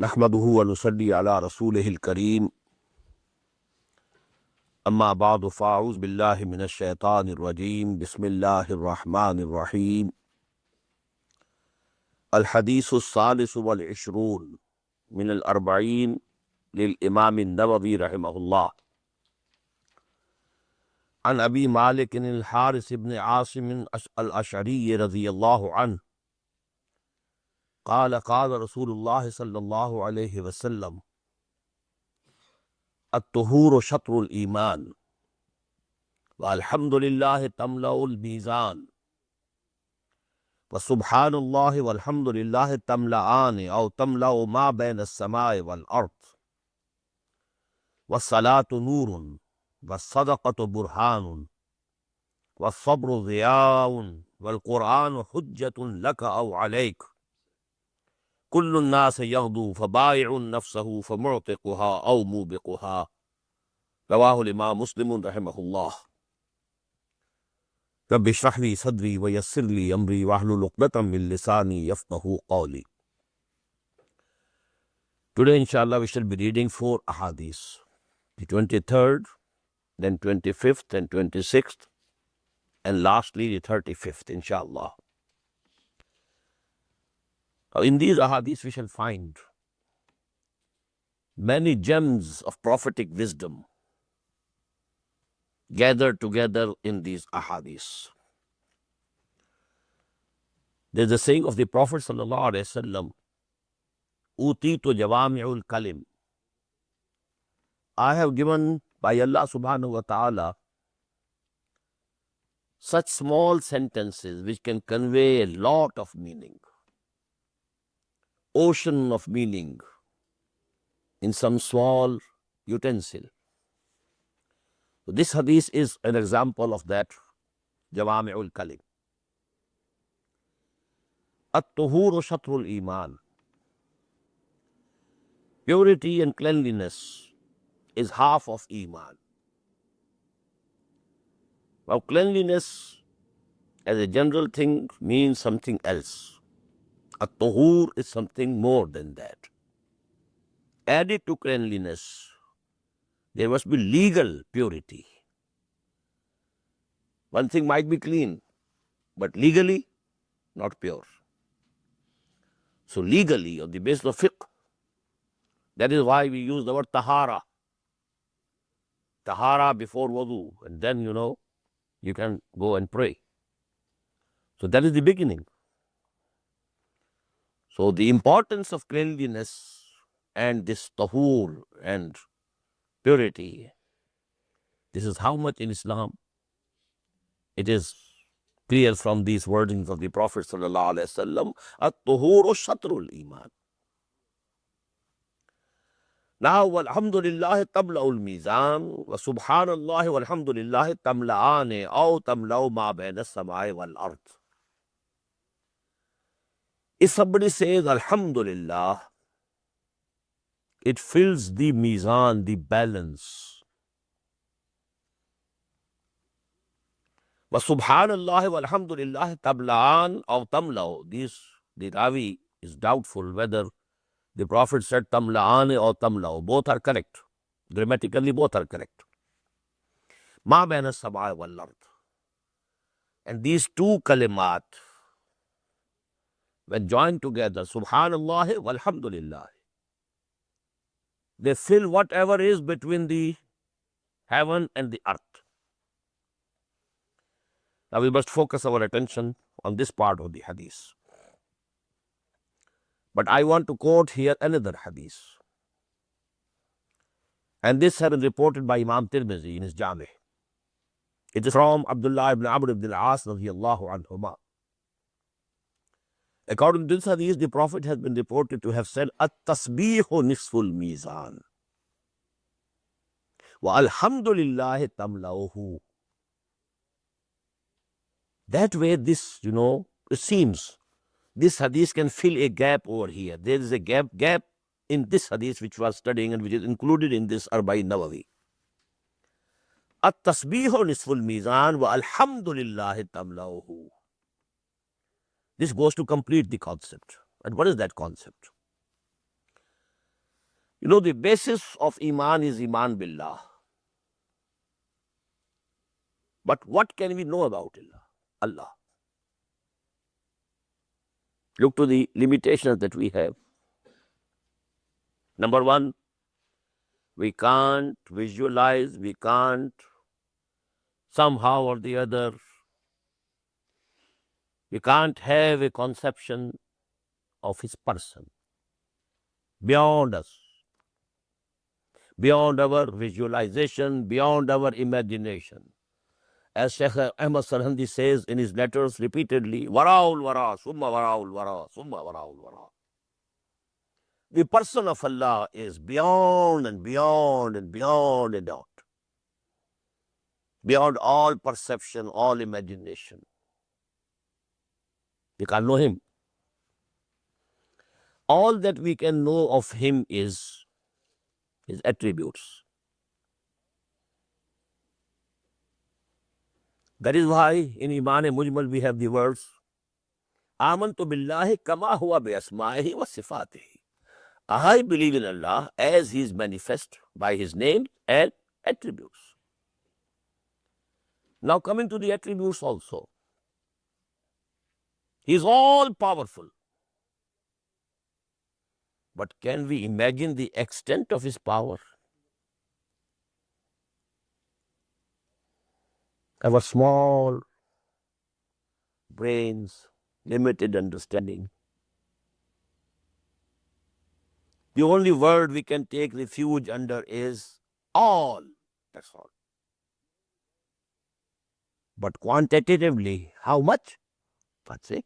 نحمده ونصلي على رسوله الكريم اما بعد فاعوذ بالله من الشيطان الرجيم بسم الله الرحمن الرحيم الحديث الثالث والعشرون من الأربعين للإمام النووي رحمه الله عن أبي مالك الحارث بن عاصم الأشعري رضي الله عنه قال قال رسول الله صلى الله عليه وسلم الطهور شطر الإيمان والحمد لله تملأ الميزان وسبحان الله والحمد لله تملأان أو تملأ ما بين السماء والأرض والصلاة نور والصدقة برهان والصبر ضياء والقرآن حجة لك أو عليك كل الناس يغدو فبائع نفسه فمعتقها أو موبقها رواه الإمام مسلم رحمه الله رب اشرح لي صدري ويسر لي أمري واحلل عقدة من لساني يفقهوا قولي. Today inshallah we shall be reading 4 ahadith, the 23rd, then 25th and 26th, and lastly the 35th inshallah. In these ahadith we shall find many gems of prophetic wisdom gathered together in these ahadith. There's a saying of the Prophet sallallahu alaihi wasallam, "Utitu jawami'ul kalim." I have given by Allah subhanahu wa ta'ala such small sentences which can convey a lot of meaning, ocean of meaning in some small utensil. So this hadith is an example of that, jawami'ul kalim. At-tuhuru shatrul iman. Purity and cleanliness is half of iman. Now cleanliness as a general thing means something else. At-tuhur is something more than that. Added to cleanliness, there must be legal purity. One thing might be clean, but legally not pure. So legally, on the basis of fiqh, that is why we use the word tahara. Tahara before wudu, and then you can go and pray. So that is the beginning. So the importance of cleanliness and this tahur and purity, this is how much in Islam it is clear from these wordings of the Prophet sallallahu alaihi wasallam, at-tuhuru shatrul iman. Now, walhamdulillah tamla'ul mizan wa subhanallah walhamdulillah tamla'ane aw tamla'u ma bayna as-samai wal ard. If somebody says alhamdulillah, it fills the mizan, the balance. Wa subhanallah walhamdulillah tamla'an aw tamla'u. The Ravi is doubtful whether the Prophet said tamla'ane or tamla'u. Both are correct. Grammatically, both are correct. Ma bayna as-samai wal ard. And these two kalimat, when joined together, subhanallah walhamdulillah, they fill whatever is between the heaven and the earth. Now we must focus our attention on this part of the hadith. But I want to quote here another hadith. And this has been reported by Imam Tirmidhi in his Jami'. It is from Abdullah ibn Amr ibn al-As radiyallahu anhuma. According to this hadith, the Prophet has been reported to have said, "At-tasbihu nisful mizan. Wa alhamdulillahi tamlauhu." That way, this, it seems this hadith can fill a gap over here. There is a gap in this hadith which we are studying and which is included in this Arba'in Nawawi. At-tasbihu nisful mizan wa alhamdulillahi tamlauhu. This goes to complete the concept. And what is that concept? You know, the basis of Iman is Iman Billah. But what can we know about Allah? Look to the limitations that we have. Number one, we can't visualize, we can't somehow or the other, we can't have a conception of His person beyond us, beyond our visualization, beyond our imagination. As Sheikh Ahmad Sarhandi says in his letters repeatedly, Waraul Wara, Summa Waraul Wara, Summa Waraul Wara. The person of Allah is beyond and beyond and beyond a doubt, beyond all perception, all imagination. We can't know Him. All that we can know of Him is His attributes. That is why in Iman Mujmal we have the words, Amantu billahi kama huwa bi asma'ihi wa sifatihi. I believe in Allah as He is manifest by His name and attributes. Now coming to the attributes also. He is all powerful. But can we imagine the extent of His power? Our small brains, limited understanding. The only word we can take refuge under is all. That's all. But quantitatively, how much? What's it?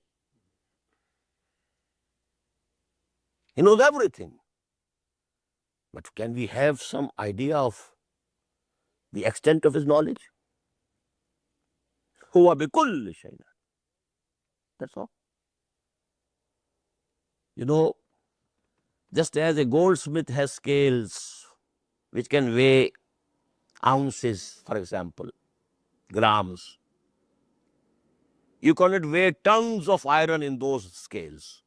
He knows everything. But can we have some idea of the extent of His knowledge? Huwa bikulli shay'in. That's all. You know, just as a goldsmith has scales which can weigh ounces, for example, grams, you cannot weigh tons of iron in those scales.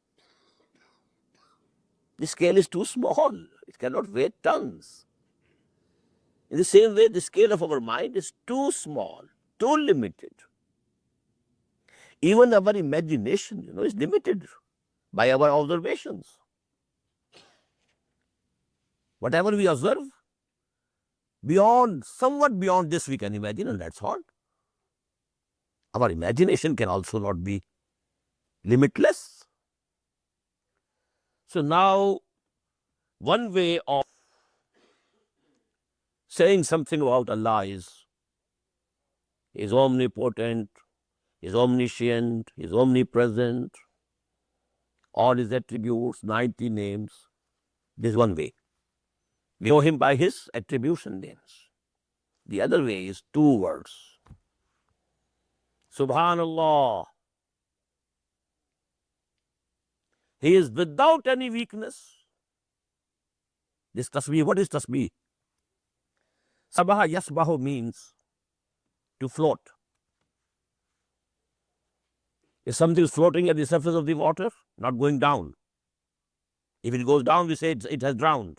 The scale is too small. It cannot weigh tons. In the same way, the scale of our mind is too small, too limited. Even our imagination, is limited by our observations. Whatever we observe, somewhat beyond this we can imagine, and that's all. Our imagination can also not be limitless. So now, one way of saying something about Allah is He is omnipotent, He is omniscient, He is omnipresent, all His attributes, 90 names. This is one way. We know Him by His attribution names. The other way is two words. Subhanallah. He is without any weakness. This tasbih, what is tasbih? Sabaha yasbahu means to float. If something is floating at the surface of the water, not going down. If it goes down, we say it has drowned.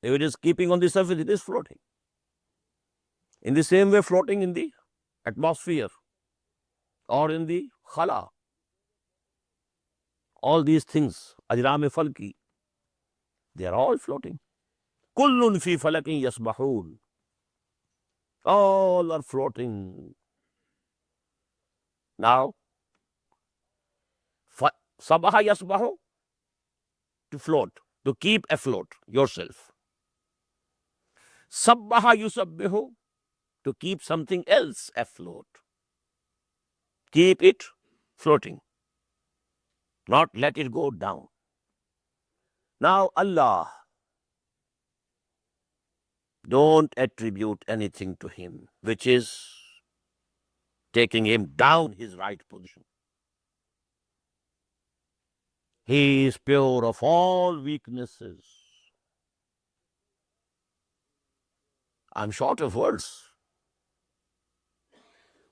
If it is keeping on the surface, it is floating. In the same way, floating in the atmosphere or in the khala. All these things, ajram falki, they are all floating. Kullun fi falakin yasbahun. All are floating. Now, sabaha yasbahu, to float, to keep afloat yourself. Sabbaha yusabbihu, to keep something else afloat. Keep it floating, not let it go down. Now Allah, don't attribute anything to Him which is taking Him down His right position. He is pure of all weaknesses. I'm short of words.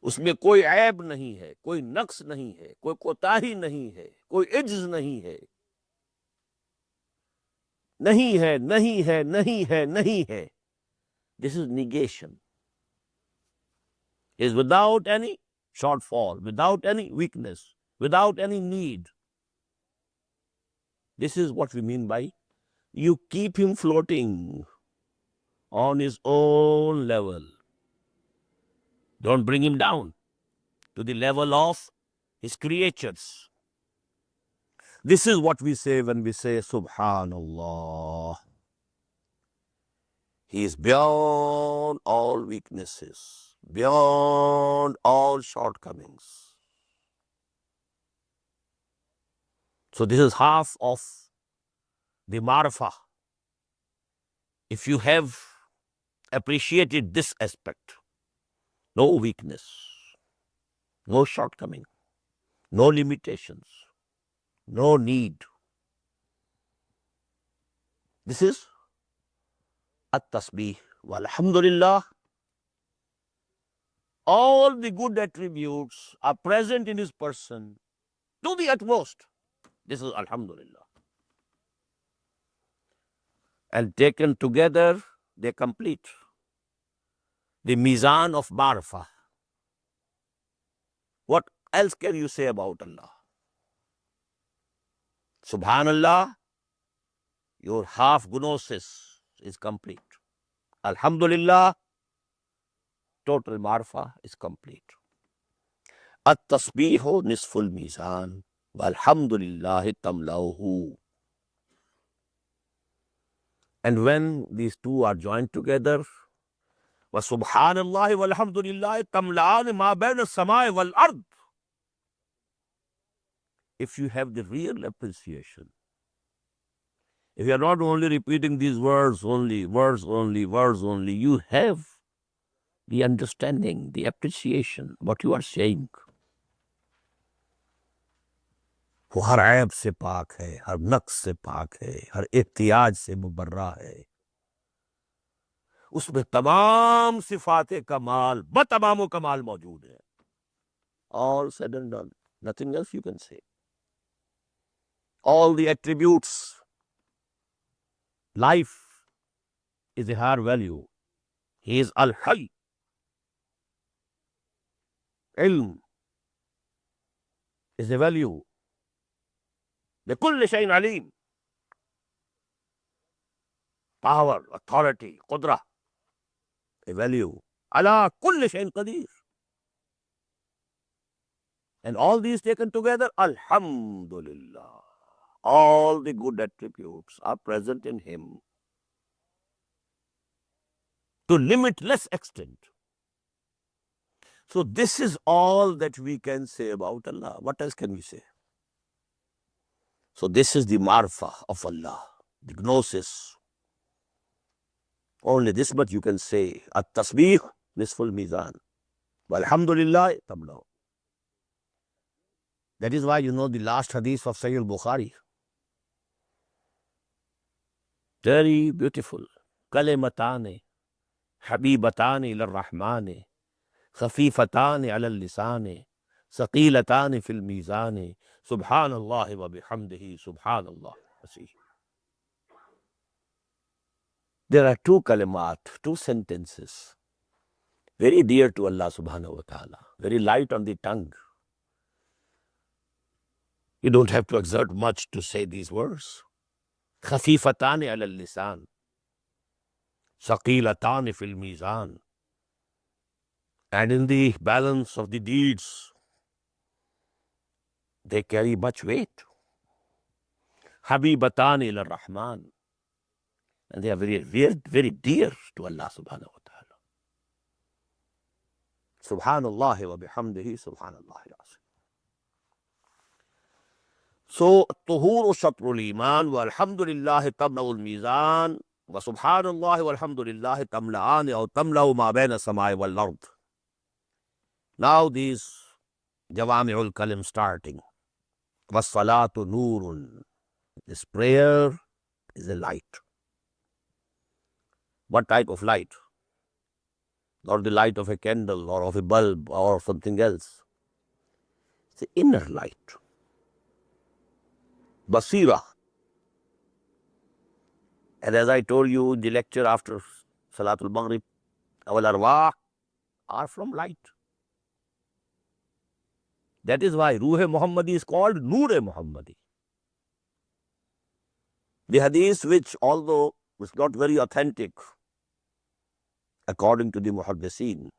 उसमें कोई ऐब नहीं है, कोई नक्स नहीं है, कोई कोताही नहीं है, कोई इज्ज नहीं है. نہیں ہے, نہیں ہے, نہیں ہے, نہیں ہے. This is negation. Is without any shortfall, without any weakness, without any need. This is what we mean by you keep him floating on his own level. Don't bring him down to the level of his creatures. This is what we say when we say Subhanallah. He is beyond all weaknesses, beyond all shortcomings. So this is half of the marifah. If you have appreciated this aspect, no weakness, no shortcoming, no limitations, no need. This is at-tasbih. Walhamdulillah, all the good attributes are present in his person to the utmost. This is alhamdulillah. And taken together, they complete the mizan of marifah. What else can you say about Allah? Subhanallah, your half gnosis is complete. Alhamdulillah, total marifah is complete. At-tasbihu nisful mizan, walhamdulillahi tamlauhu. And when these two are joined together, wa subhanallahi walhamdulillahi tamla'an ma bayna as-samai wal ard. If you have the real appreciation, if you are not only repeating these words only, you have the understanding, the appreciation, what you are saying. وہ ہر عیب سے پاک ہے, ہر نقص سے پاک ہے, ہر احتیاج سے مبرہ ہے. اس میں تمام صفات کمال بتمام و کمال موجود ہے. All said and done. Nothing else you can say. All the attributes. Life is a higher value. He is Al-Hayy. Ilm is a value. بكل شيء عليم. Power, authority, قدرة, a value. على كل شيء قدير. And all these taken together, Alhamdulillah. All the good attributes are present in him to limitless extent. So this is all that we can say about Allah. What else can we say? So this is the marfa of Allah, the gnosis. Only this much you can say. At-tasbih nisful mizan. Walhamdulillah tamlau. That is why you know the last hadith of Sahih al-Bukhari. Very beautiful. Kalimatane, habibatane ila rahmane, khafifatane ala lisane, saqilatane fil mizane, subhanallah wa bihamdihi, subhanallah. There are two kalimat, two sentences, very dear to Allah subhanahu wa ta'ala, very light on the tongue. You don't have to exert much to say these words. خفيفتان على اللسان ثقيلتان في الميزان. And in the balance of the deeds, they carry much weight. حبيبتان إلى الرحمن. And they are very, very, very dear to Allah subhanahu wa ta'ala. Subhanallah wa bihamdihi, subhanallah al-azim. So, tuhur shatrul iman wa alhamdulillah tamla'ul mizan wa subhanallah wa alhamdulillah tamla'an aw tamla'u ma bayna samai wal ard. Now these jawami'ul kalim starting. Was salatu nurun. This prayer is a light. What type of light? Not the light of a candle or of a bulb or something else. It's the inner light. Basira. And as I told you in the lecture after Salatul Maghrib, our arwah are from light. That is why Ruh Muhammadi is called Noor Muhammadi. The hadith, which although is not very authentic, according to the Muhaddiseen,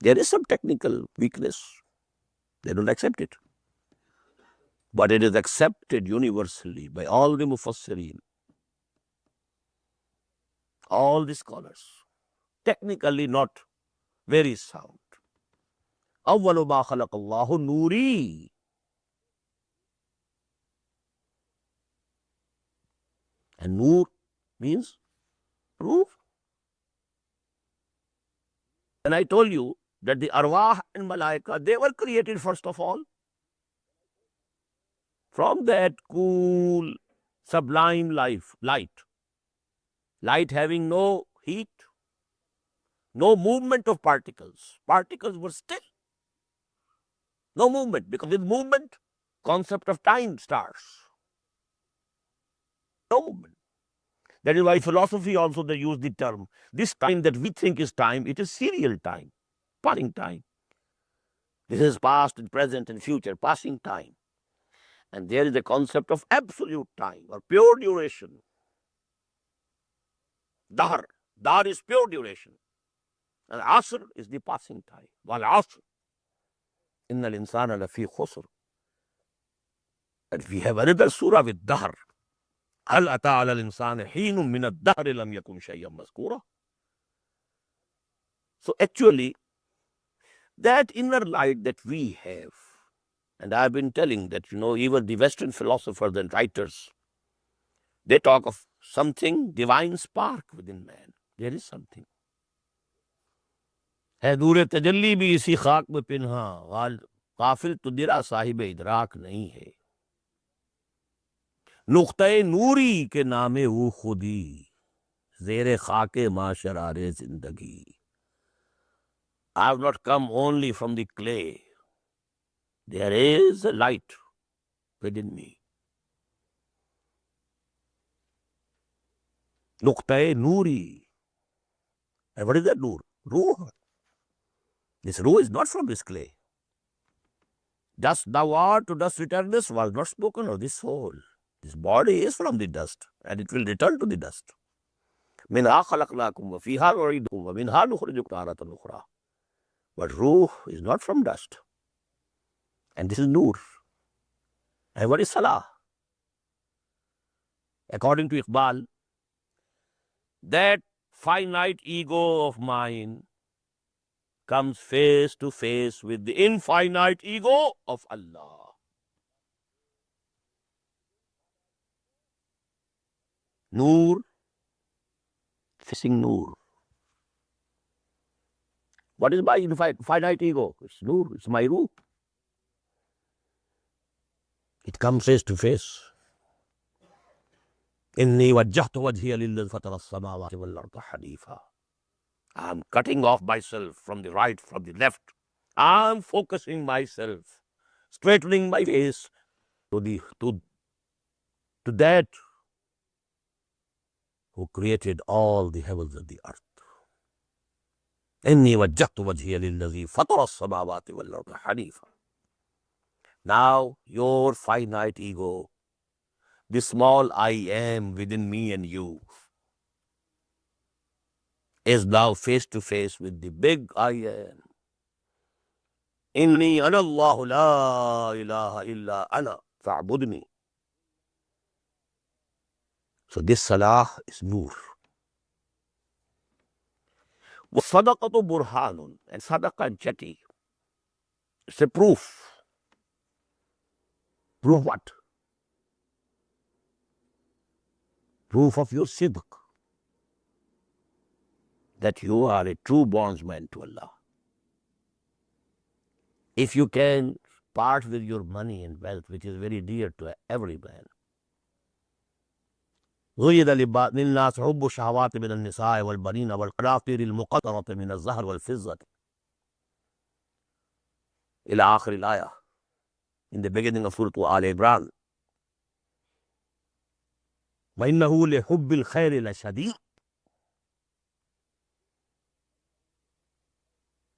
there is some technical weakness. They don't accept it. But it is accepted universally by all the Mufassirin, all the scholars. Technically not very sound. أَوَّلُ مَا خَلَقَ اللَّهُ نُورِي. And Noor means proof. And I told you that the arwah and malaika, they were created first of all from that cool, sublime light. Light having no heat, no movement of particles. Particles were still. No movement, because with movement, concept of time starts. No movement. That is why philosophy also they use the term. This time that we think is time, it is serial time, passing time. This is past and present and future, passing time. And there is a concept of absolute time or pure duration. Dahr. Dahr is pure duration. And Asr is the passing time. Wal Asr. Innal insana lafi khusr. And we have another surah with Dahr. هل أتى على الإنسان حين من الدهر لم يكن شيئا مذكورا. So actually, that inner light that we have, and I've been telling that, even the Western philosophers and writers, they talk of something, divine spark within man. There is something. ہے نور تجلی بھی اسی خاک میں پنہا، غافل تو درا صاحب ادراک نہیں ہے، نقطۂ نوری کے نام وہ خودی، زیر خاک معاشرار زندگی. I have not come only from the clay. There is a light within me. Nuqta-e Noori. And what is that Noor? Ruh. This Ruh is not from this clay. Dust thou art, to dust returnest was not spoken of this soul. This body is from the dust, and it will return to the dust. مِنْهَا خَلَقْنَاكُمْ وَفِيهَا نُعِيدُكُمْ وَمِنْهَا نُخْرِجُكُمْ تَارَةً أُخْرَى. But Ruh is not from dust. And this is Noor. And what is Salah? According to Iqbal, that finite ego of mine comes face to face with the infinite ego of Allah. Noor facing Noor. What is my finite ego? It's Noor, it's my Ruh. It comes face to face. إِنِّي وَجَّهْتُ وَجْهِيَ لِلَّذِي فَطَرَ السَّمَاوَاتِ وَالْأَرْضَ حَنِيفًا. I'm cutting off myself from the right, from the left. I'm focusing myself, straightening my face to that who created all the heavens and the earth. إِنِّي وَجَّهْتُ وَجْهِيَ لِلَّذِي فَطَرَ السَّمَاوَاتِ وَالْأَرْضَ حَنِيفًا. Now your finite ego, the small I am within me and you, is now face to face with the big I am. Inni ana Allah la ilaha illa ana fa'budni. So this salah is Noor. Sadaqatu burhanun, and sadaqah and chati. It's a proof. Proof what? Proof of your sidq, that you are a true bondsman to Allah. If you can part with your money and wealth, which is very dear to every man. غُيِّدَ لِلنَّاسِ حُبُّ الشَّهَوَاتِ مِنَ النِّسَاءِ وَالْبَنِينَ وَالْقَنَاطِيرِ الْمُقَنطَرَةِ مِنَ الذَّهَبِ وَالْفِضَّةِ إلى آخر الآية, in the beginning of Surah Al Imran. وَإِنَّهُ لِحُبِّ الْخَيْرِ لَشَدِيدٌ.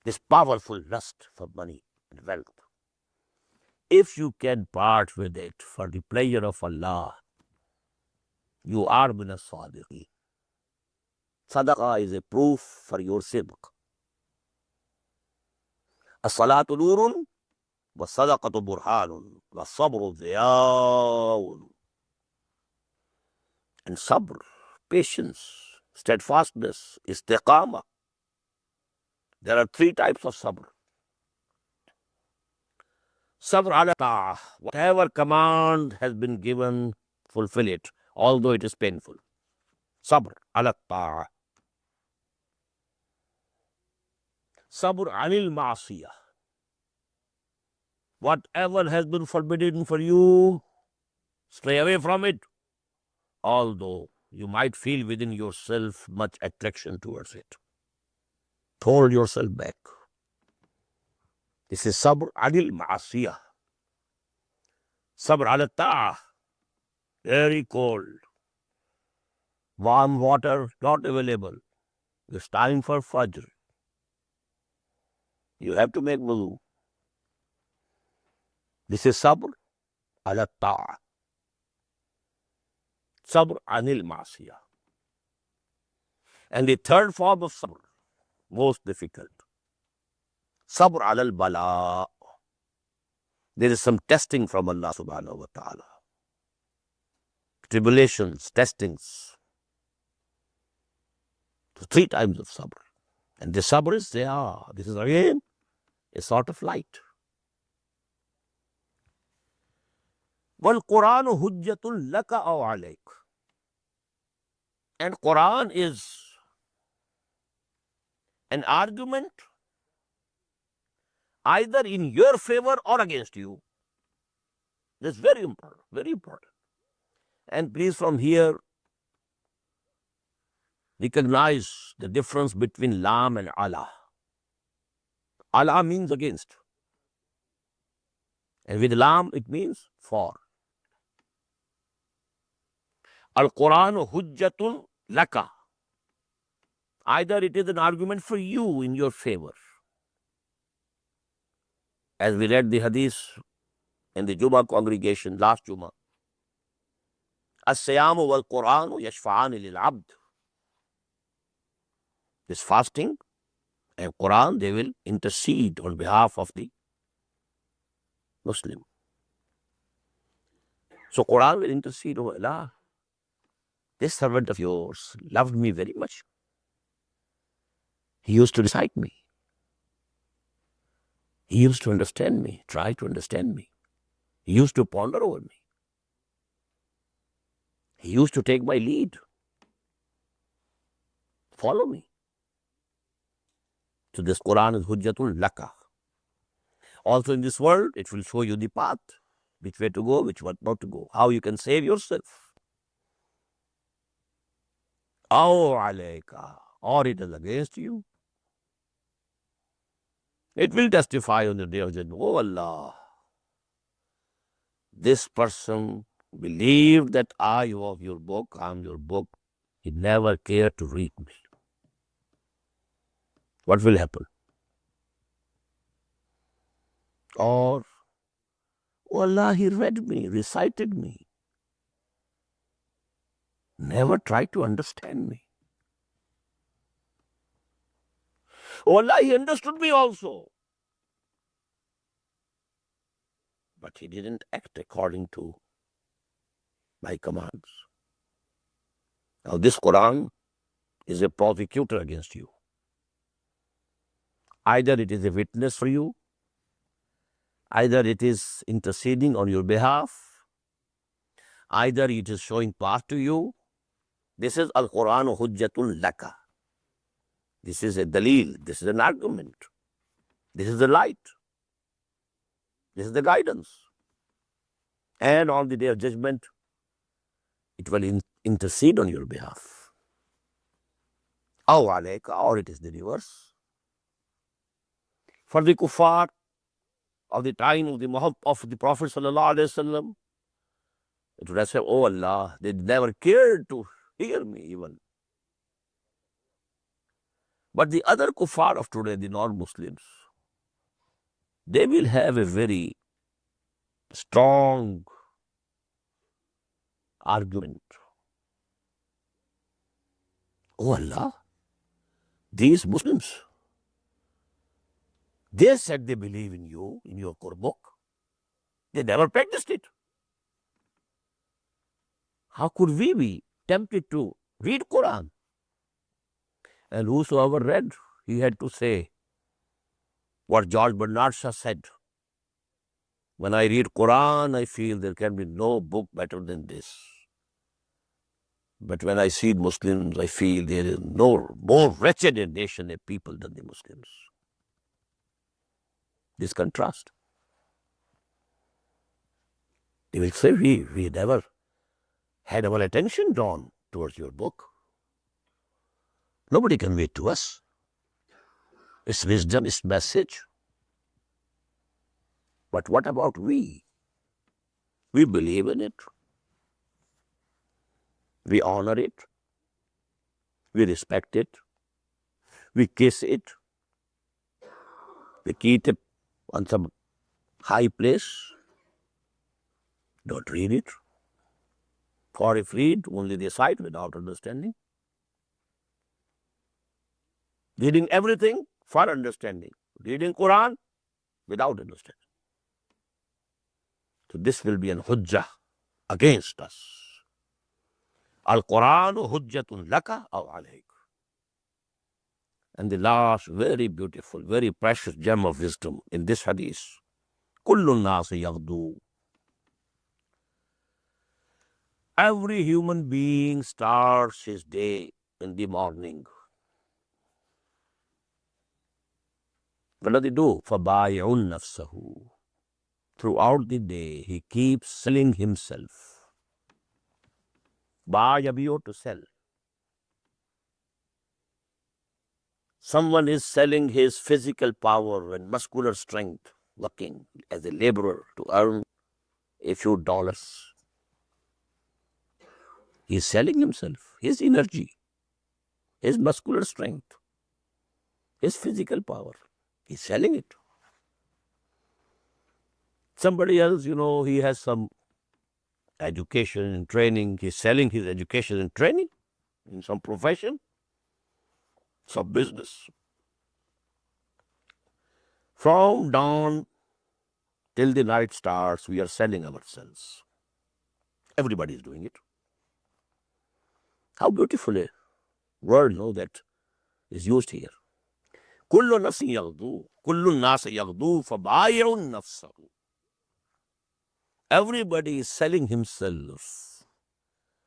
This powerful lust for money and wealth, if you can part with it for the pleasure of Allah, you are min as-sadiqeen. Sadaqah is a proof for your sidq. As-salatu nurun wa sadaqatu burhanun wa sabru diyaun. And sabr, patience, steadfastness, istiqamah. There are three types of sabr. Sabr ala ta'ah. Whatever command has been given, fulfill it, although it is painful. Sabr ala ta'ah. Sabr anil ma'asiyah. Whatever has been forbidden for you, stay away from it, although you might feel within yourself much attraction towards it. Hold yourself back. This is sabr anil ma'asiyah. Sabr ala ta'ah. Very cold. Warm water not available. It's time for Fajr. You have to make wudu. This is sabr ala ta'ah. Sabr anil ma'asiyah. And the third form of sabr, most difficult. Sabr alal bala. There is some testing from Allah subhanahu wa ta'ala. Tribulations, testings. So 3 times of sabr. And the sabr is there. This is again a sort of light. Wal Quranu hujjatun laka aw alayk. And Quran is an argument either in your favor or against you. That's very important, very important. And please from here, recognize the difference between lam and ala. Ala means against. And with lam, it means for. Al-Quran hujjatun laka. Either it is an argument for you in your favor. As we read the hadith in the Jummah congregation last Jummah. As-siyamu wal-Quranu yashfa'ani lil-abd. This fasting and Quran, they will intercede on behalf of the Muslim. So Quran will intercede, oh Allah, this servant of yours loved me very much. He used to recite me. He used to understand me, try to understand me. He used to ponder over me. He used to take my lead. Follow me. So this Quran is hujjatul laka. Also in this world, it will show you the path, which way to go, which way not to go, how you can save yourself. Aw alayka, or it is against you. It will testify on the day of judgment. Oh Allah, this person believed that I was your book, I am your book. He never cared to read me. What will happen? Or, oh Allah, he read me, recited me. Never tried to understand me. Oh Allah, he understood me also. But he didn't act according to my commands. Now this Quran is a prosecutor against you. Either it is a witness for you, either it is interceding on your behalf, either it is showing path to you. This is Al-Quran hujjatul laka. This is a dalil, this is an argument, this is the light, this is the guidance. And on the day of judgment, it will intercede on your behalf. Aw alayka, or it is the reverse. For the kuffar of the time of the Prophet sallallahu alaihi wasallam, It would have said, oh Allah, they never cared to hear me even. But the other kuffar of today, the non-Muslims, they will have a very strong argument. Oh Allah, these Muslims, they said they believe in you, in your Quran. They never practiced it. How could we be tempted to read Quran? And whosoever read, he had to say what George Bernard Shaw said. When I read Quran, I feel there can be no book better than this. But when I see Muslims, I feel there is no more wretched a nation, a people than the Muslims. This contrast. They will say, we never had our attention drawn towards your book. Nobody can wait to us. It's wisdom, it's message. But what about we? We believe in it. We honor it. We respect it. We kiss it. We keep it on some high place. Don't read it. For if read, only they cite without understanding. Reading everything for understanding. Reading Quran without understanding. So this will be an hujjah against us. Al-Quranu hujjatun laka aw alayk. And the last very beautiful, very precious gem of wisdom in this hadith. Kullu nasi yaghdu. Every human being starts his day in the morning. What does he do? فَبَايِعٌ نَفْسَهُ. Throughout the day, he keeps selling himself. Ba'yabiyo, to sell. Someone is selling his physical power and muscular strength, working as a laborer to earn a few dollars. He is selling himself, his energy, his muscular strength, his physical power. He's selling it. Somebody else, he has some education and training. He's selling his education and training in some profession, some business. From dawn till the night starts, we are selling ourselves. Everybody is doing it. How beautiful a word, that is used here. Kullu nafsin yaghdu. Kullu nas yaghdu fabayi'un nafsahu. Everybody is selling himself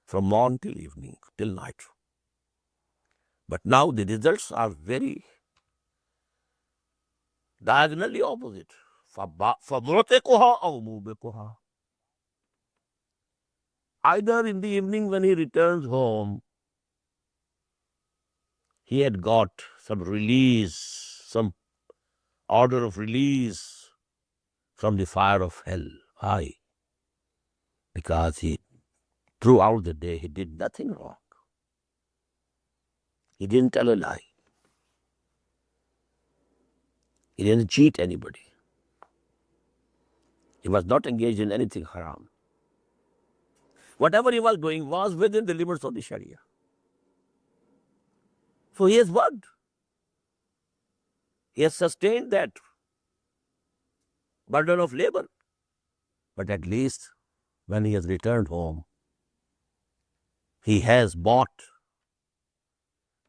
from morning till evening, till night. But now the results are very diagonally opposite. فَمُعْتِقُهَا أَوْ مُوبِقُهَا. Either in the evening when he returns home, he had got some release, some order of release from the fire of hell. Why? Because throughout the day, he did nothing wrong. He didn't tell a lie. He didn't cheat anybody. He was not engaged in anything haram. Whatever he was doing was within the limits of the Sharia. So he has worked. He has sustained that burden of labor. But at least when he has returned home, he has bought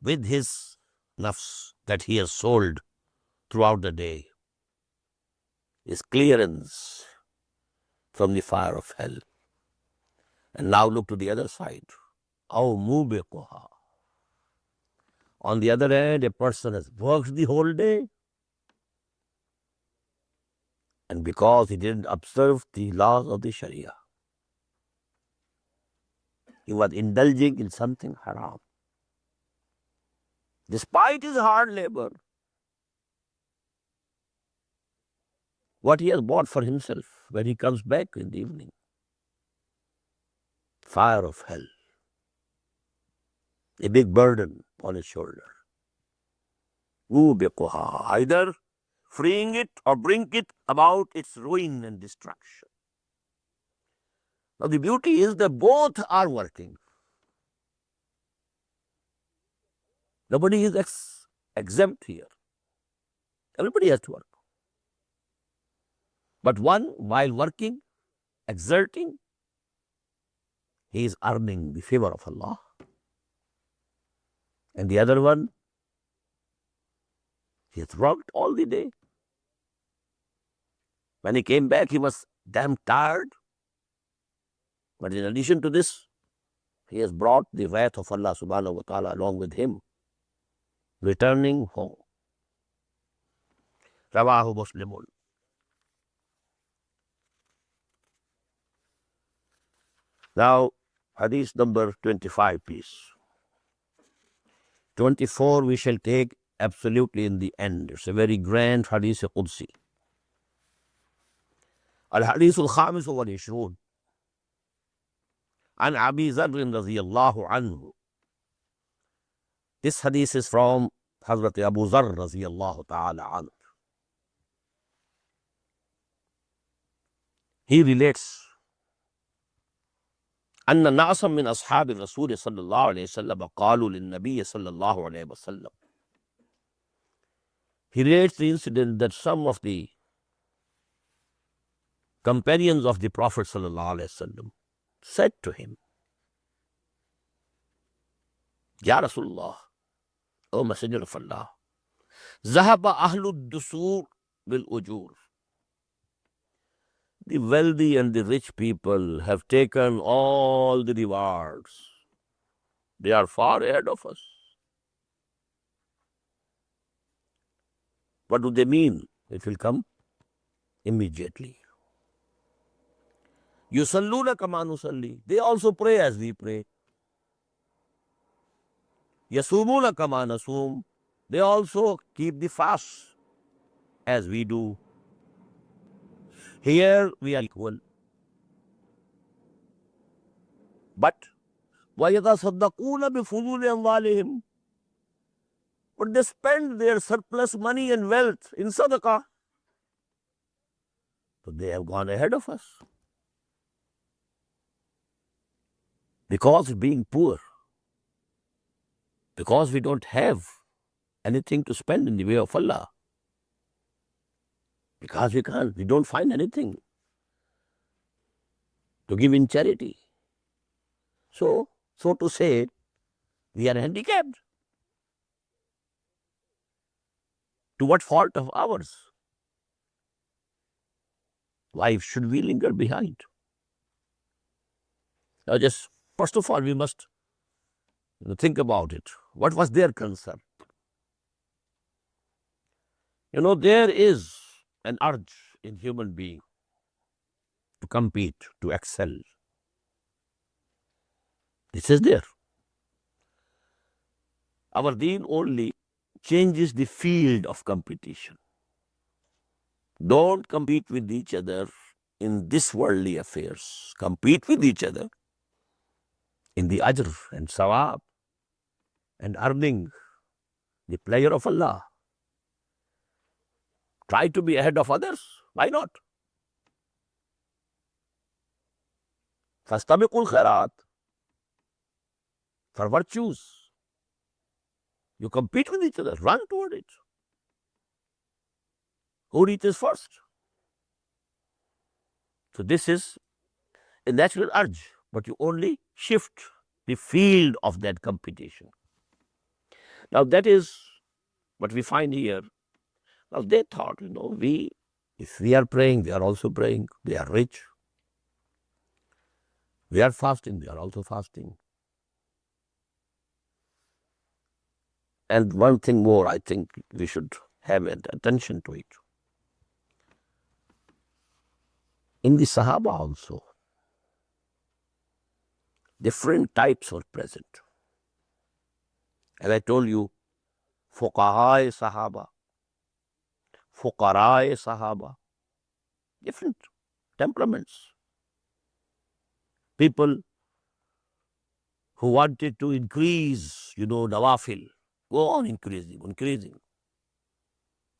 with his nafs that he has sold throughout the day his clearance from the fire of hell. And now look to the other side. أَوْ مُوبِقُهَا. On the other hand, a person has worked the whole day, and because he didn't observe the laws of the Sharia, he was indulging in something haram. Despite his hard labor, what he has bought for himself when he comes back in the evening, fire of hell, a big burden on his shoulder. Mubiquha, either freeing it or bring it about its ruin and destruction. Now the beauty is that both are working. Nobody is exempt here. Everybody has to work. But one, while working, exerting, he is earning the favor of Allah. And the other one, he has worked all the day. When he came back, he was damn tired. But in addition to this, he has brought the wrath of Allah subhanahu wa ta'ala along with him, returning home. Rawahu Muslimun. Now, hadith number 25, please. 24 we shall take absolutely in the end. It's a very grand hadith Qudsi. الحديث الخامس والعشرون عن أبي ذر رضي الله عنه. This hadith is from Hazrat Abu Dharr رضي الله تعالى عنه. He relates أن ناسا من أصحاب الرسول صلى الله عليه وسلم قالوا للنبي صلى الله عليه وسلم. He relates the incident that some of the companions of the Prophet صلى الله عليه وسلم said to him, Ya Rasulullah, O Messenger of Allah, ذهب أهل الدثور بالأجور. The wealthy and the rich people have taken all the rewards. They are far ahead of us. What do they mean? It will come immediately. Yusalluna kama nusalli. They also pray as we pray. Yasumuna kama nasum. They also keep the fast as we do. Here we are equal. But وَيَتَصَدَّقُونَ بِفُضُولِ أَمْوَالِهِمْ. But they spend their surplus money and wealth in sadaqah. So they have gone ahead of us. Because being poor, because we don't have anything to spend in the way of Allah, because we don't find anything to give in charity. So to say, we are handicapped. To what fault of ours? Why should we linger behind? Now just, first of all, we must think about it. What was their concern? There is an urge in human being to compete, to excel. This is there. Our deen only changes the field of competition. Don't compete with each other in this worldly affairs. Compete with each other in the ajr and sawab and earning the pleasure of Allah. Try to be ahead of others. Why not? Fastabiqul khairat. For virtues. You compete with each other. Run toward it. Who reaches first? So this is a natural urge, but you only shift the field of that competition. Now that is what we find here. Now they thought, if we are praying, they are also praying. They are rich. We are fasting, they are also fasting. And one thing more, I think we should have attention to it. In the Sahaba also, different types were present. As I told you, Fuqaha'i Sahaba, Fuqara'i Sahaba, different temperaments. People who wanted to increase, nawafil. Go on increasing.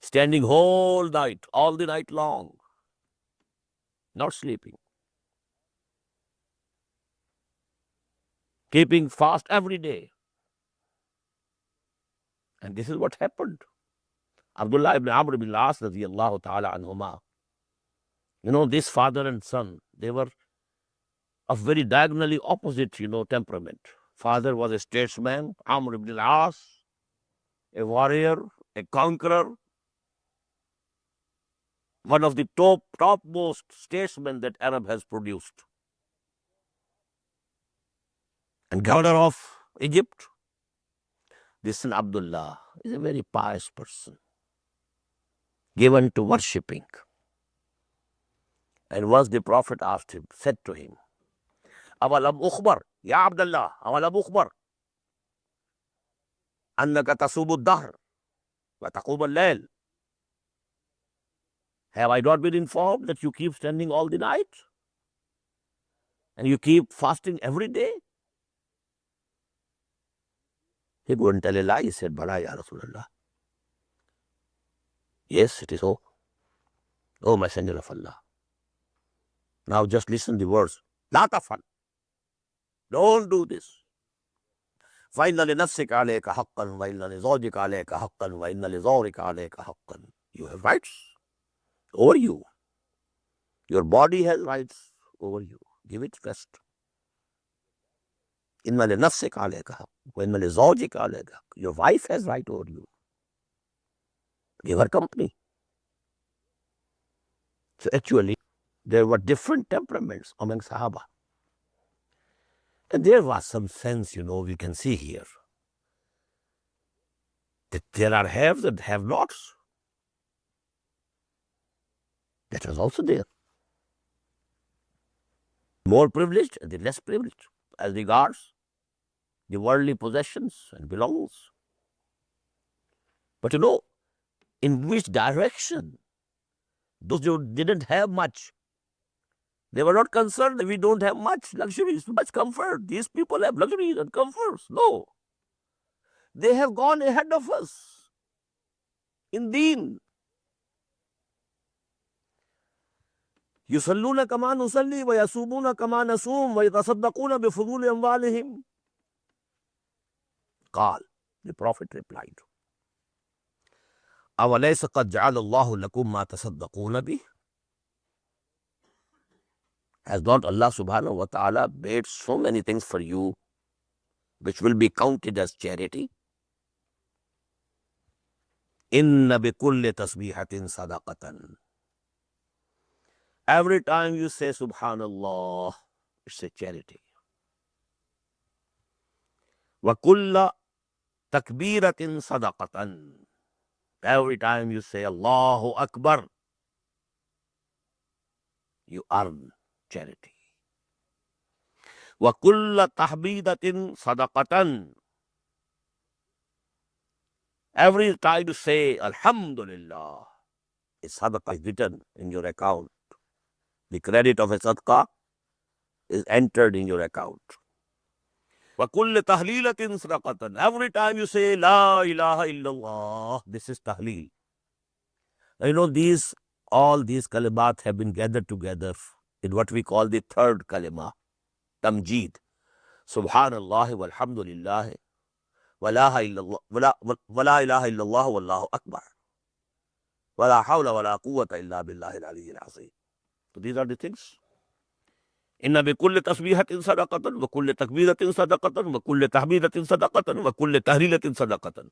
Standing whole night, all the night long, not sleeping. Keeping fast every day. And this is what happened. Abdullah ibn Amr ibn al-As radiyallahu ta'ala anhuma. This father and son, they were of very diagonally opposite, temperament. Father was a statesman, Amr ibn al-As, a warrior, a conqueror, one of the topmost statesmen that Arab has produced. And governor of Egypt, this son Abdullah is a very pious person, given to worshipping. And once the Prophet said to him, أَوَلَمْ أُخْبَرْ يَا عَبْدَ اللَّهِ أَوَلَمْ أُخْبَرْ أَنَّكَ تَصُومُ الدَّهْرَ وَتَقُومُ اللَّيْلَ. Have I not been informed that you keep standing all the night? And you keep fasting every day? He wouldn't tell a lie. He said, Bala ya Rasulullah. Yes, it is so. O Messenger of Allah. Now just listen the words. La tafal. Don't do this. فَإِنَّ لِنَفْسِكَ عَلَيْكَ حَقًّا وَإِنَّ لِزَوْجِكَ عَلَيْكَ حَقًّا وَإِنَّ لِزَوْرِكَ عَلَيْكَ حَقًّا. You have rights over you. Your body has rights over you. Give it rest. إِنَّ لِنَفْسِكَ عَلَيْكَ حَقًّا وَإِنَّ لِزَوْجِكَ عَلَيْكَ حَقًّا. Your wife has right over you. Give her company. So actually, there were different temperaments among Sahaba. And there was some sense, we can see here, that there are haves and have-nots. That was also there. More privileged and the less privileged as regards the worldly possessions and belongings. But in which direction? Those who didn't have much, they were not concerned that we don't have much luxuries, much comfort. These people have luxuries and comforts. No. They have gone ahead of us in deen. يُصَلُّونَ كَمَا نُصَلِّي وَيَصُومُونَ كَمَا نَصُومُ وَيَتَصَدَّقُونَ بِفُضُولِ أَمْوَالِهِمْ. قال, the Prophet replied, أَوَلَيْسَ قَدْ جَعَلَ اللَّهُ لَكُمْ مَا تَصَدَّقُونَ بِهِ. Has not Allah subhanahu wa ta'ala made so many things for you which will be counted as charity? إِنَّ بِكُلِّ تَسْبِيحَةٍ صَدَقَةً. Every time you say Subhanallah, it's a charity. وَكُلَّ تَكْبِيرَةٍ صَدَقَةً. Every time you say Allahu Akbar, you earn charity. وَكُلَّ تَحْبِيدَةٍ صَدَقَةً. Every time you say Alhamdulillah, a sadaqah is written in your account. The credit of a sadaqah is entered in your account. وَكُلِّ تَحْلِيلَةٍ صَدَقَةً. Every time you say La ilaha illallah, this is tahleel. All these kalimat have been gathered together in what we call the third kalima, tamjeed. Subhanallah walhamdulillah wa la ilaha illallah wallahu akbar wa la hawla wa la quwwata illa billahi al-aliyyil azim. So these are the things. Inna bi kulli tasbihatin sadaqatan wa kulli takbiratin sadaqatan wa kulli tahmidatin sadaqatan wa kulli tahlilatin sadaqatan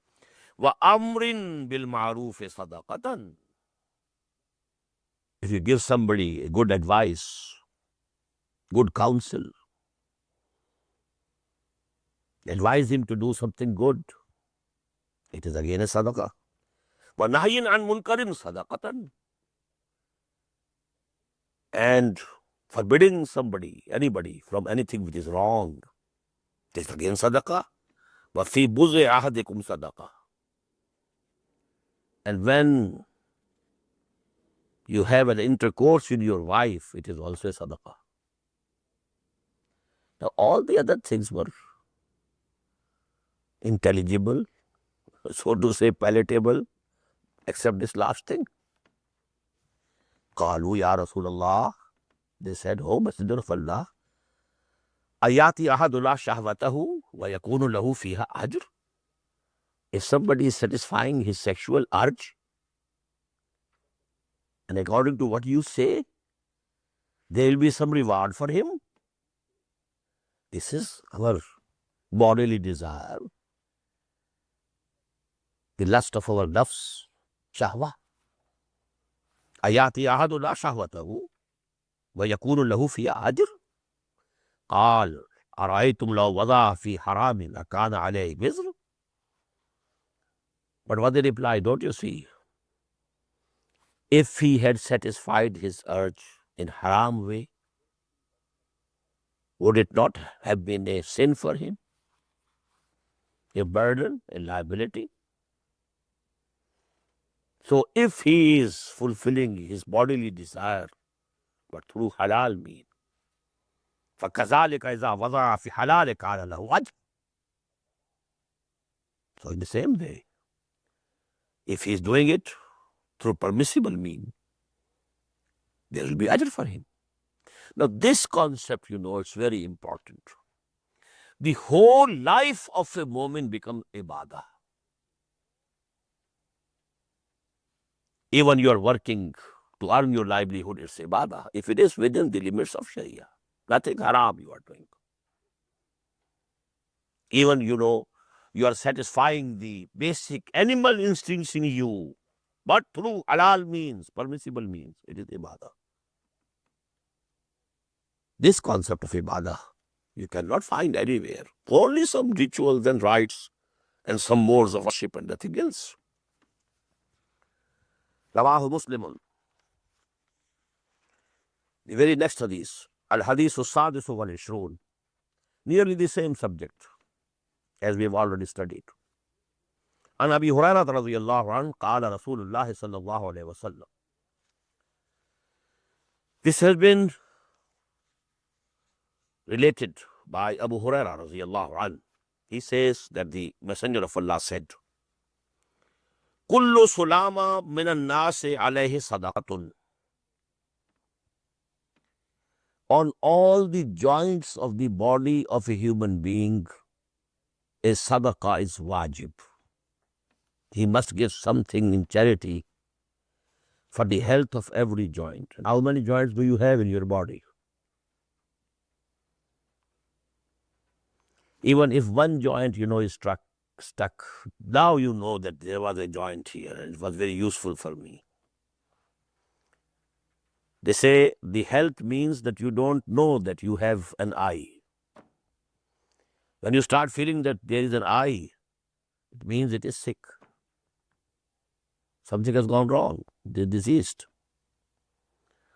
wa amrin bil ma'ruf sadaqatan. If you give somebody good advice, good counsel, advise him to do something good, it is again a sadaqah. Wa nahyin an munkarin sadaqatan. And forbidding anybody from anything which is wrong, it is again sadaqah. Wa fi buzi ahadikum sadaqah. And when you have an intercourse with your wife, it is also a sadaqah. Now all the other things were intelligible, so to say palatable, except this last thing. قالوا ya Rasulullah, they said, oh Messenger of Allah, ayati ahadullah shahwatahu wa yakunu lahu fiha ajr. If somebody is satisfying his sexual urge, and according to what you say, there will be some reward for him. This is our bodily desire, the lust of our nafs, shahwa. ayati ahadullah shahwatahu wa yakunu lahu fiha ajr. قال أرأيتم لو وضع في حرام لكان عليه وزر. But what they reply, don't you see? If he had satisfied his urge in haram way, would it not have been a sin for him? A burden, a liability? So if he is fulfilling his bodily desire, but through halal means, فَكَذَلِكَ إِذَا وَضَعَ فِي حَلَالِ كَانَ لَهُ أَجْرٌ. So in the same way, if he is doing it through permissible means, there will be ajr for him. Now this concept, it's very important. The whole life of a moment becomes ibadah. Even you are working to earn your livelihood, it's ibadah. If it is within the limits of Sharia, nothing haram you are doing. Even, you are satisfying the basic animal instincts in you, but through halal means, permissible means, it is ibadah. This concept of ibadah, you cannot find anywhere. Only some rituals and rites and some modes of worship and nothing else. Rawahu Muslimun. The very next hadith, Al-Hadith Sadisu wal Ishrun, nearly the same subject as we have already studied. An Abi Hurairah radiyallahu anhu, qala Rasulullah sallallahu alayhi wa sallam. This has been related by Abu Hurairah radiyallahu anhu. He says that the Messenger of Allah said, Kullu sulama minan nasi alayhi sadaqatun. On all the joints of the body of a human being, a sadaqah is wajib. He must give something in charity for the health of every joint. How many joints do you have in your body? Even if one joint, is stuck, now you know that there was a joint here and it was very useful for me. They say the health means that you don't know that you have an eye. When you start feeling that there is an eye, it means it is sick. Something has gone wrong. They're diseased.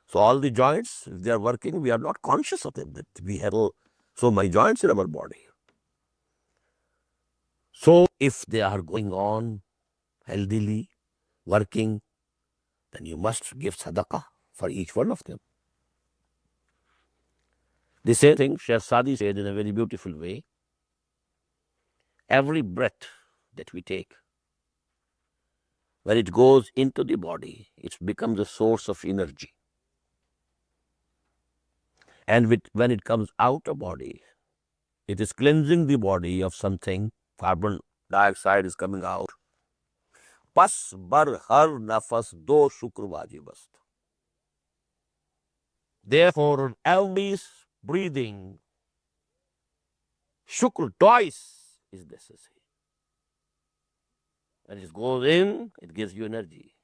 So all the joints, if they are working, we are not conscious of them, that we have so many joints in our body. So if they are going on healthily, working, then you must give sadaqah for each one of them. The same thing Shaykh Sadi said in a very beautiful way. Every breath that we take, when it goes into the body, it becomes a source of energy. And when it comes out of body, it is cleansing the body of something. Carbon dioxide is coming out. Pas bar har nafas do shukr wajibast. Therefore, every breathing, shukr twice is necessary. When it goes in, it gives you energy.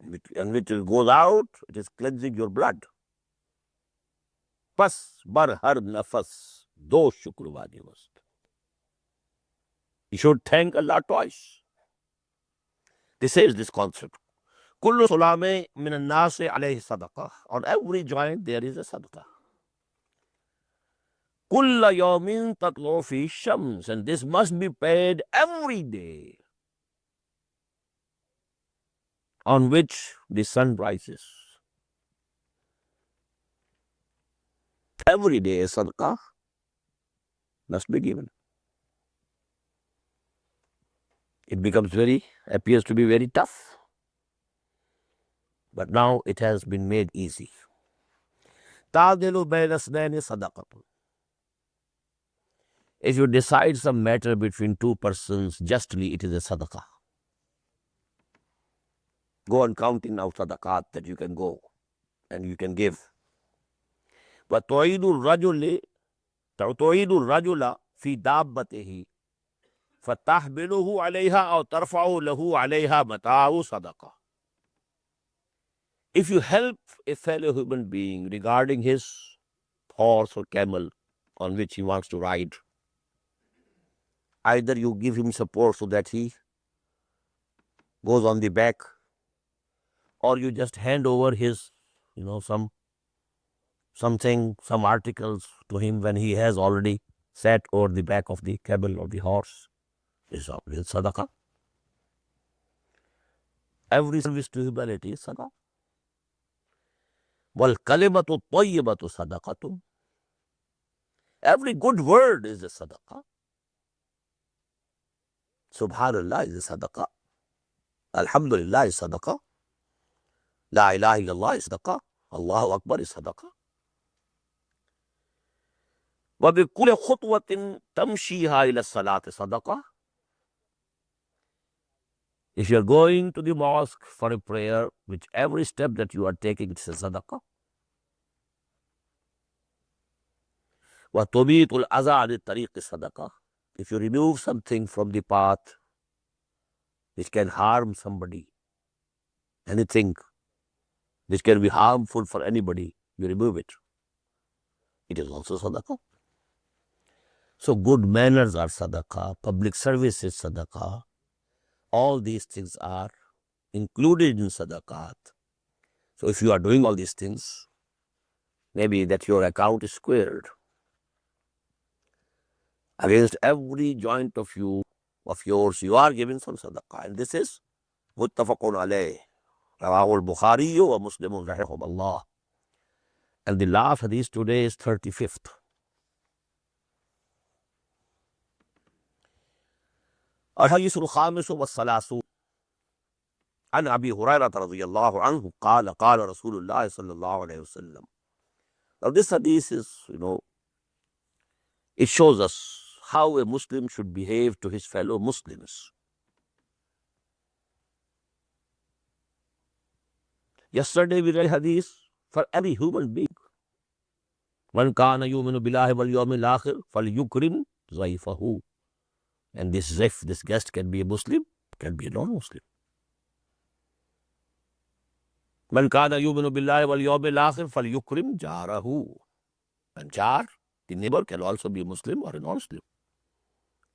And when it goes out, it is cleansing your blood. Pas bar har nafas do shukr wajibast. You should thank Allah twice. This is this concept. Kullu sulame minan nasi alayhi sadaqah. On every joint there is a sadaqah. Kulla yawmin tatlu fi shams. And this must be paid every day on which the sun rises. Every day a sadaqah must be given. it appears to be very tough. But now it has been made easy. تعدل بين اثنين صدقة. If you decide some matter between two persons justly, it is a sadaqah. Go on counting now sadaqat that you can go and you can give. وتعيد الرجل في دابته فتحمله عليها أو ترفع له عليها متاع صدقة. If you help a fellow human being regarding his horse or camel on which he wants to ride, either you give him support so that he goes on the back, or you just hand over his, some articles to him when he has already sat over the back of the camel or the horse. Is sadaqah. Every service to humanity is sadaqah. وَالْكَلِمَةُ الطَّيِّبَةُ صَدَقَةٌ. Every good word is a sadaqah. Subhanallah is a sadaqah. Alhamdulillah is sadaqah. La ilaha illallah is sadaqah. Allahu Akbar is sadaqah. وَبِكُلِّ خُطْوَةٍ تَمْشِيهَا إِلَى الصَّلَاةِ صَدَقَةٌ. If you are going to the mosque for a prayer, which every step that you are taking is a sadaqah. وَتُمِيتُ الْأَذَى عَنِ الطَّرِيقِ صَدَقَةٌ. If you remove something from the path which can harm somebody, anything which can be harmful for anybody, you remove it. It is also sadaqah. So good manners are sadaqah, public service is sadaqah. All these things are included in sadaqat. So if you are doing all these things, maybe that your account is squared. Against every joint of yours, you are giving some sadaqah. And this is muttafaqun alayh. Rawahu al-Bukhari wa Muslimun rahimahumullah. And the last hadith today is 35th. الحديث الخامس والثلاثون عن أبي هريرة رضي الله عنه قال قال رسول الله صلى الله عليه وسلم. Now this hadith is, it shows us how a Muslim should behave to his fellow Muslims. Yesterday we read hadith for every human being. من كان يؤمن بالله واليوم الآخر فليكرم ضيفه. And this guest can be a Muslim, can be a non-Muslim. من كان يؤمن بالله واليوم الآخر فليكرم جاره. And jar, the neighbor, can also be a Muslim or a non-Muslim.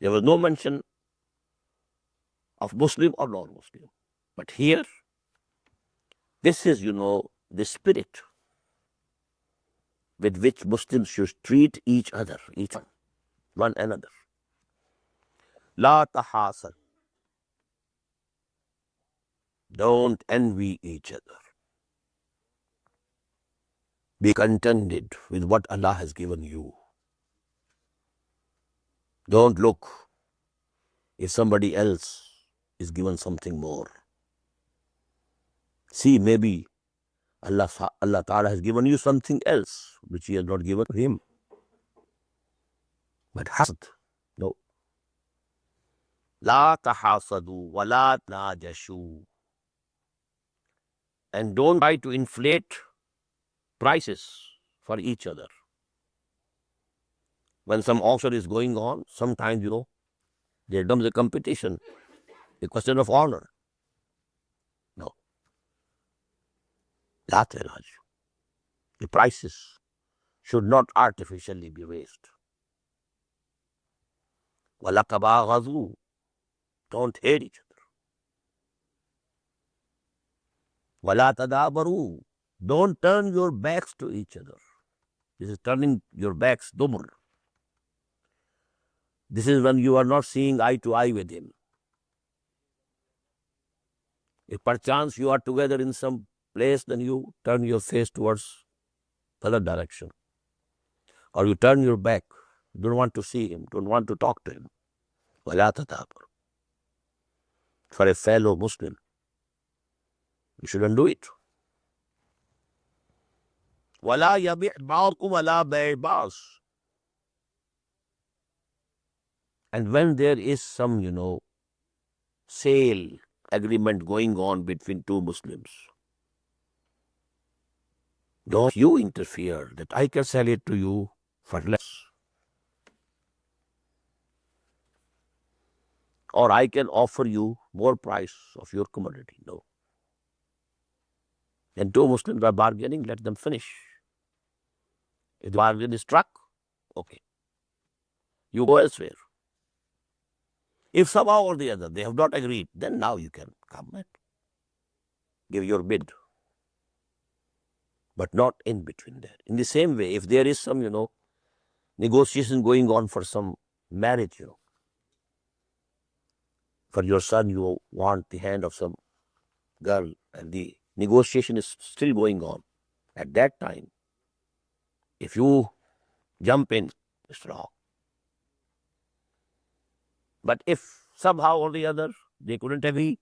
There was no mention of Muslim or non-Muslim. But here, this is, the spirit with which Muslims should treat each one another. La tahasad. Don't envy each other. Be contented with what Allah has given you. Don't look if somebody else is given something more. See, maybe Allah Ta'ala has given you something else which He has not given him. But hasad, no. La tahasadu wa la najashu. And don't try to inflate prices for each other. When some auction is going on, sometimes, there comes a competition, a question of honor. No. La tanajashu. The prices should not artificially be raised. Wala tabaghadu. Don't hate each other. Wala tadabaru. Don't turn your backs to each other. This is turning your backs dumr. This is when you are not seeing eye to eye with him. If perchance you are together in some place, then you turn your face towards the other direction. Or you turn your back. Don't want to see him, don't want to talk to him. Wala tadabaru. for a fellow Muslim. You shouldn't do it. وَلَا يَبِعْ بَعْضُكُمْ وَلَا بَيْعْ بَعْضٍ. And when there is some, sale agreement going on between two Muslims, don't you interfere that I can sell it to you for less, or I can offer you more price of your commodity. No. And two Muslims are bargaining, let them finish. If the bargain is struck, okay, you go elsewhere. If somehow or the other they have not agreed, then now you can come and give your bid, but not in between there. In the same way, if there is some, negotiation going on for some marriage, for your son, you want the hand of some girl, and the negotiation is still going on. At that time, if you jump in, it's wrong. But if somehow or the other they couldn't agree,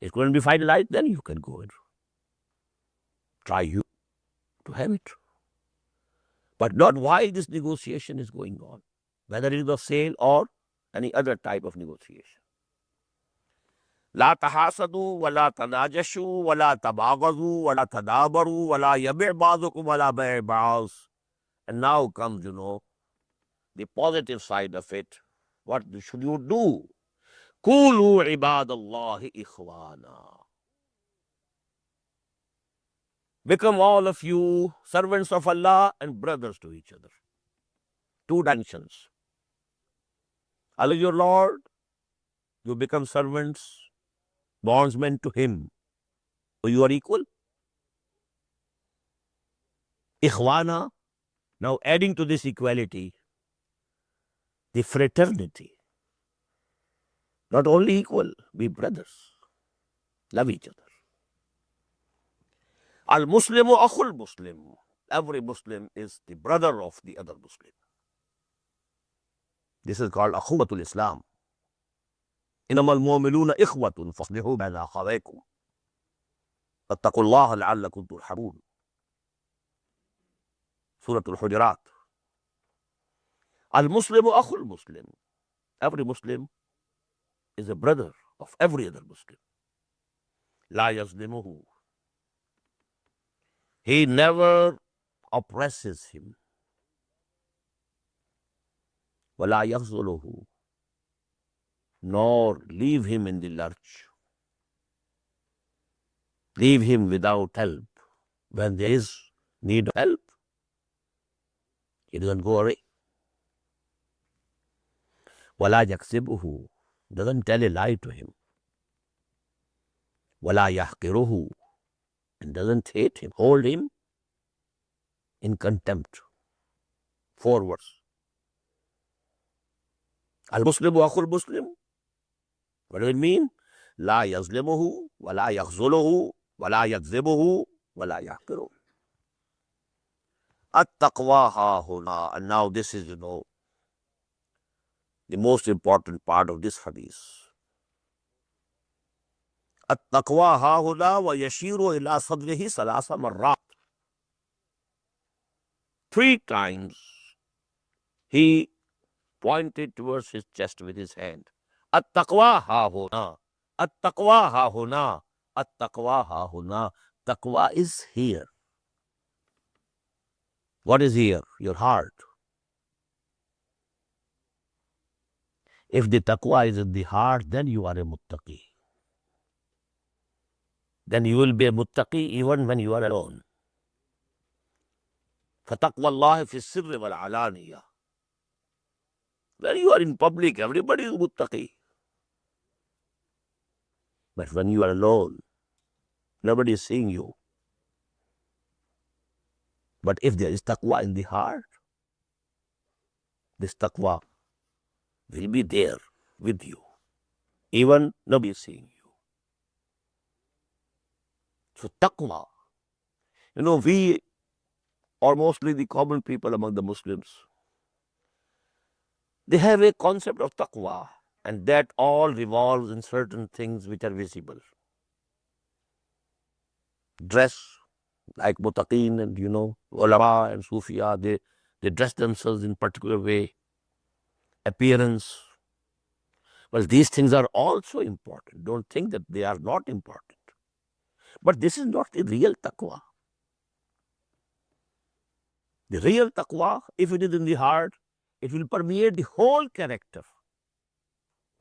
it couldn't be finalized, then you can go and try you to have it. But not why this negotiation is going on, whether it is of sale or any other type of negotiation. لا تحاسدوا ولا تناجشوا ولا تباغضوا ولا تدابروا ولا يبيع بعضكم ولا بيع بعض. And now comes, the positive side of it. What should you do? كونوا عباد الله إخوانا. Become all of you servants of Allah and brothers to each other. Two dimensions. Allah your Lord, you become servants, bondsmen to Him. So you are equal. Ikhwana, now adding to this equality, the fraternity. Not only equal, be brothers. Love each other. Al-Muslimu akhul Muslim. Every Muslim is the brother of the other Muslim. This is called akhuwatul Islam. إنما المؤمنون إخوة فاصلحوا بين أخويكم فاتقوا الله لعلكم ترحمون. Surah Al-Hujurat. Al-Muslimu akhul Muslim. Every Muslim is a brother of every other Muslim. La yazlimuhu. He never oppresses him. Wala yakhzuluhu. Nor leave him in the lurch. Leave him without help. When there is need of help, he doesn't go away. Wala yaksibuhu. Doesn't tell a lie to him. Wala yahqiruhu. And doesn't hate him, hold him in contempt. 4 words. Al-Muslimu akhul Muslim. What does it mean? La yazlimuhu, wa la yakhzuluhu, wa la yakzibuhu, wa la yahqiruhu. At-taqwa ha-huna. And now this is, the most important part of this hadith. At-taqwa ha-huna wa yashiru ila sadrihi salasa marrat. 3 times he pointed towards his chest with his hand. At-taqwa ha-huna. At-taqwa ha-huna. At-taqwa ha-huna. Taqwa is here. What is here? Your heart. If the taqwa is in the heart, then you are a muttaqi. Then you will be a muttaqi even when you are alone. فَتَقْوَى اللَّهِ فِي السِّرِّ وَالْعَلَانِيَةِ. When you are in public, everybody is muttaqi. But when you are alone, nobody is seeing you. But if there is taqwa in the heart, this taqwa will be there with you. Even nobody is seeing you. So taqwa, we, or mostly the common people among the Muslims, they have a concept of taqwa. And that all revolves in certain things which are visible. Dress, like Muttaqeen and ulama and Sufiya, they dress themselves in particular way. Appearance. Well, these things are also important. Don't think that they are not important. But this is not the real taqwa. The real taqwa, if it is in the heart, it will permeate the whole character.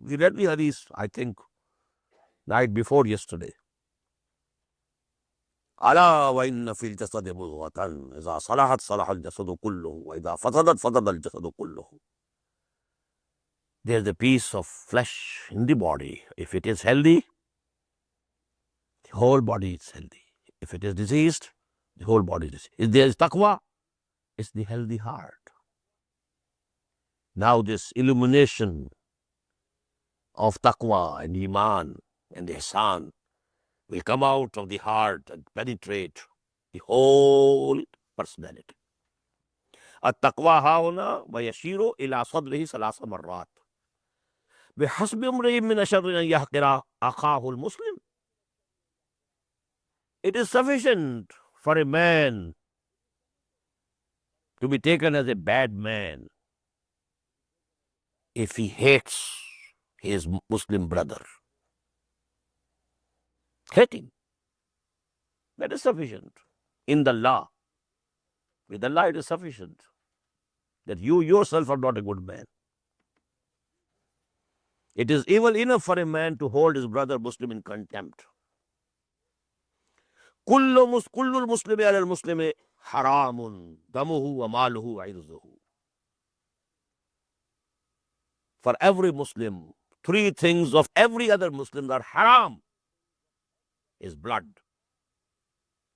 We read the hadith, I think, night before yesterday. ألا وإن في الجسد مضغة إذا صلحت صلح الجسد كله وإذا فسدت فسد الجسد كله. There's a piece of flesh in the body. If it is healthy, the whole body is healthy. If it is diseased, the whole body is diseased. If there is taqwa, it's the healthy heart. Now this illumination of taqwa and iman and ihsan will come out of the heart and penetrate the whole personality. التقوى ها هنا ويشير إلى صدره 3 مرات. بحسب امرئ من شر أن يحقر أخاه المسلم. It is sufficient for a man to be taken as a bad man if he hates his Muslim brother. Hating. That is sufficient. In the law. With Allah it is sufficient that you yourself are not a good man. It is evil enough for a man to hold his brother Muslim in contempt. كل المسلم على المسلم حرام دمه وماله وعرضه. For every Muslim, 3 things of every other Muslim are haram. His blood.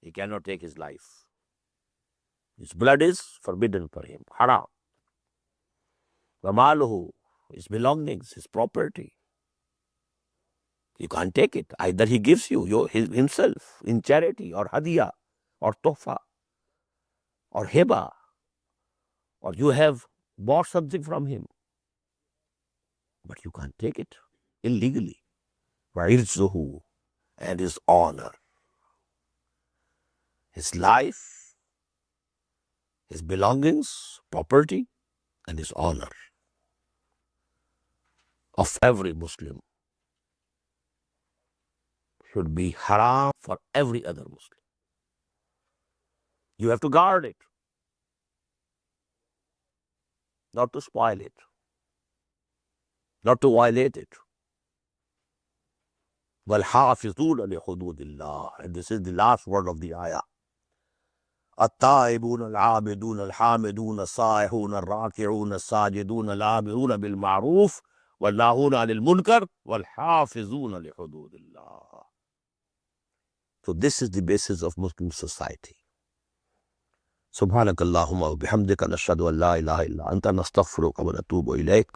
He cannot take his life. His blood is forbidden for him. Haram. وماله, his belongings, his property. You can't take it. Either he gives you himself in charity or hadiya or tohfa or heba, or you have bought something from him. But you can't take it illegally. وَعِرْزُهُ, and his honor, his life, his belongings, property, and his honor of every Muslim should be haram for every other Muslim. You have to guard it, not to spoil it, not to violate it. وَالْحَافِظُونَ لِحُدُودِ اللَّهِ, and this is the last word of the ayah. التائبون العابدون الحامدون السائحون الراكعون الساجدون الآمرون بالمعروف والناهون عن المنكر والحافظون لحدود الله. So this is the basis of Muslim society. سبحانك اللهم وبحمدك نشهد أن لا إله إلا أنت نستغفرك ونتوب إليك.